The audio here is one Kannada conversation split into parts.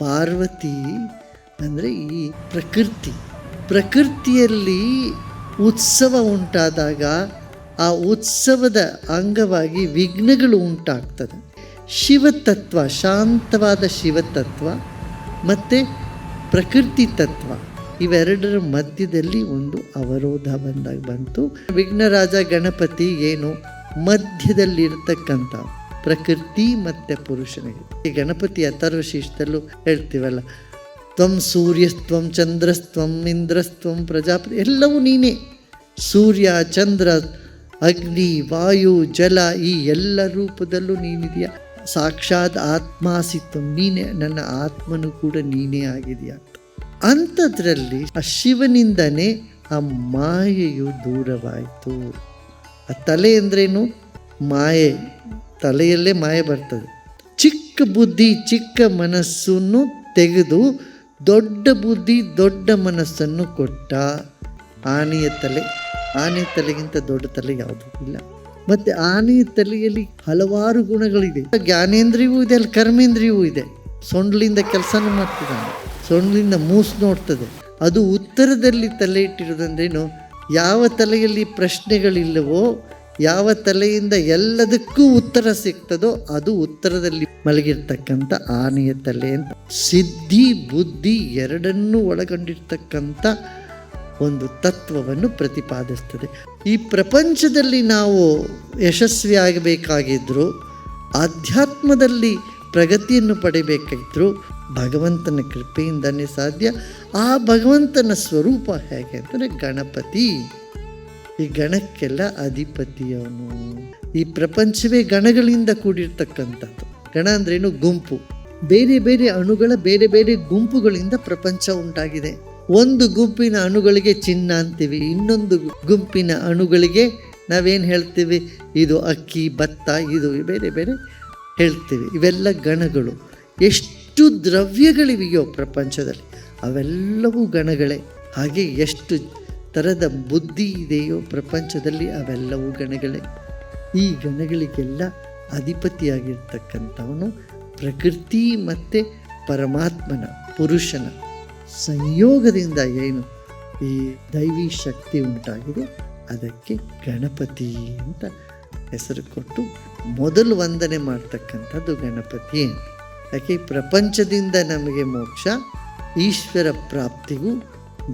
ಪಾರ್ವತಿ ಅಂದರೆ ಈ ಪ್ರಕೃತಿಯಲ್ಲಿ ಉತ್ಸವ ಉಂಟಾದಾಗ ಆ ಉತ್ಸವದ ಅಂಗವಾಗಿ ವಿಘ್ನಗಳು ಉಂಟಾಗ್ತದೆ. ಶಿವತತ್ವ, ಶಾಂತವಾದ ಶಿವತತ್ವ ಮತ್ತು ಪ್ರಕೃತಿ ತತ್ವ ಇವೆರಡರ ಮಧ್ಯದಲ್ಲಿ ಒಂದು ಅವರೋಧ ಬಂತು. ವಿಘ್ನರಾಜ ಗಣಪತಿ ಏನು ಮಧ್ಯದಲ್ಲಿರ್ತಕ್ಕಂಥ ಪ್ರಕೃತಿ ಮತ್ತು ಪುರುಷನಿಗೆ. ಈ ಗಣಪತಿ ಅಥರ್ವಶೀರ್ಷದಲ್ಲೂ ಹೇಳ್ತೀವಲ್ಲ, ತ್ವಂ ಸೂರ್ಯಸ್ತ್ವಂ ಚಂದ್ರಸ್ತ್ವಂ ಇಂದ್ರಸ್ತ್ವಂ ಪ್ರಜಾಪತಿ, ಎಲ್ಲವೂ ನೀನೇ. ಸೂರ್ಯ, ಚಂದ್ರ, ಅಗ್ನಿ, ವಾಯು, ಜಲ, ಈ ಎಲ್ಲ ರೂಪದಲ್ಲೂ ನೀನಿದೆಯಾ. ಸಾಕ್ಷಾತ್ ಆತ್ಮಾಸಿತ್ವಂ, ನೀನೇ, ನನ್ನ ಆತ್ಮನು ಕೂಡ ನೀನೇ ಆಗಿದೆಯಾ. ಅಂಥದ್ರಲ್ಲಿ ಆ ಶಿವನಿಂದನೇ ಆ ಮಾಯೆಯು ದೂರವಾಯಿತು. ಆ ತಲೆ ಅಂದ್ರೇನು? ಮಾಯೆ, ತಲೆಯಲ್ಲೇ ಮಾಯೆ ಬರ್ತದೆ. ಚಿಕ್ಕ ಬುದ್ಧಿ, ಚಿಕ್ಕ ಮನಸ್ಸನ್ನು ತೆಗೆದು ದೊಡ್ಡ ಬುದ್ಧಿ, ದೊಡ್ಡ ಮನಸ್ಸನ್ನು ಕೊಟ್ಟ. ಆನೆಯ ತಲೆಗಿಂತ ದೊಡ್ಡ ತಲೆ ಯಾವುದೂ ಇಲ್ಲ. ಮತ್ತು ಆನೆಯ ತಲೆಯಲ್ಲಿ ಹಲವಾರು ಗುಣಗಳಿದೆ. ಜ್ಞಾನೇಂದ್ರಿಯವೂ ಇದೆ, ಅಲ್ಲಿ ಕರ್ಮೇಂದ್ರಿಯವೂ ಇದೆ. ಸೊಂಡ್ಲಿಂದ ಕೆಲಸನೂ ಮಾಡ್ತಿದ್ದಾನೆ, ಸೊಂಡ್ಲಿಂದ ಮೂಸು ನೋಡ್ತದೆ. ಅದು ಉತ್ತರದಲ್ಲಿ ತಲೆ ಇಟ್ಟಿರೋದಂದ್ರೇನು, ಯಾವ ತಲೆಯಲ್ಲಿ ಪ್ರಶ್ನೆಗಳಿಲ್ಲವೋ, ಯಾವ ತಲೆಯಿಂದ ಎಲ್ಲದಕ್ಕೂ ಉತ್ತರ ಸಿಗ್ತದೋ ಅದು ಉತ್ತರದಲ್ಲಿ ಮಲಗಿರ್ತಕ್ಕಂಥ ಆನೆಯ ತಲೆ ಅಂತ. ಸಿದ್ಧಿ ಬುದ್ಧಿ ಎರಡನ್ನೂ ಒಳಗೊಂಡಿರ್ತಕ್ಕಂಥ ಒಂದು ತತ್ವವನ್ನು ಪ್ರತಿಪಾದಿಸ್ತದೆ. ಈ ಪ್ರಪಂಚದಲ್ಲಿ ನಾವು ಯಶಸ್ವಿಯಾಗಬೇಕಾಗಿದ್ದರೂ, ಆಧ್ಯಾತ್ಮದಲ್ಲಿ ಪ್ರಗತಿಯನ್ನು ಪಡಿಬೇಕಾಗಿದ್ದರೂ ಭಗವಂತನ ಕೃಪೆಯಿಂದನೇ ಸಾಧ್ಯ. ಆ ಭಗವಂತನ ಸ್ವರೂಪ ಹೇಗೆ ಅಂದರೆ ಗಣಪತಿ. ಈ ಗಣಕ್ಕೆಲ್ಲ ಅಧಿಪತಿಯವನು. ಈ ಪ್ರಪಂಚವೇ ಗಣಗಳಿಂದ ಕೂಡಿರ್ತಕ್ಕಂಥದ್ದು. ಗಣ ಅಂದ್ರೇನು? ಗುಂಪು. ಬೇರೆ ಬೇರೆ ಅಣುಗಳ ಬೇರೆ ಬೇರೆ ಗುಂಪುಗಳಿಂದ ಪ್ರಪಂಚ ಉಂಟಾಗಿದೆ. ಒಂದು ಗುಂಪಿನ ಅಣುಗಳಿಗೆ ಚಿನ್ನ ಅಂತೀವಿ, ಇನ್ನೊಂದು ಗುಂಪಿನ ಅಣುಗಳಿಗೆ ನಾವೇನು ಹೇಳ್ತೀವಿ? ಇದು ಅಕ್ಕಿ, ಭತ್ತ, ಇದು ಬೇರೆ ಬೇರೆ ಹೇಳ್ತೀವಿ. ಇವೆಲ್ಲ ಗಣಗಳು. ಎಷ್ಟು ದ್ರವ್ಯಗಳಿವೆಯೋ ಪ್ರಪಂಚದಲ್ಲಿ ಅವೆಲ್ಲವೂ ಗಣಗಳೇ. ಹಾಗೆ ಎಷ್ಟು ಥರದ ಬುದ್ಧಿ ಇದೆಯೋ ಪ್ರಪಂಚದಲ್ಲಿ ಅವೆಲ್ಲವೂ ಗಣಗಳೇ. ಈ ಗಣಗಳಿಗೆಲ್ಲ ಅಧಿಪತಿಯಾಗಿರ್ತಕ್ಕಂಥವನು ಪ್ರಕೃತಿ ಮತ್ತು ಪರಮಾತ್ಮನ, ಪುರುಷನ ಸಂಯೋಗದಿಂದ ಏನು ಈ ದೈವಿ ಶಕ್ತಿ ಉಂಟಾಗಿದೆ ಅದಕ್ಕೆ ಗಣಪತಿ ಅಂತ ಹೆಸರು ಕೊಟ್ಟು ಮೊದಲು ವಂದನೆ ಮಾಡ್ತಕ್ಕಂಥದ್ದು ಗಣಪತಿ ಅಂತ. ಯಾಕೆ ಪ್ರಪಂಚದಿಂದ ನಮಗೆ ಮೋಕ್ಷ, ಈಶ್ವರ ಪ್ರಾಪ್ತಿಗೂ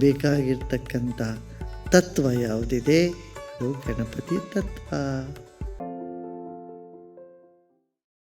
ಬೇಕಾಗಿರ್ತಕ್ಕಂಥ ತತ್ವ ಯಾವುದಿದೆ ಅದು ಗಣಪತಿ ತತ್ವ.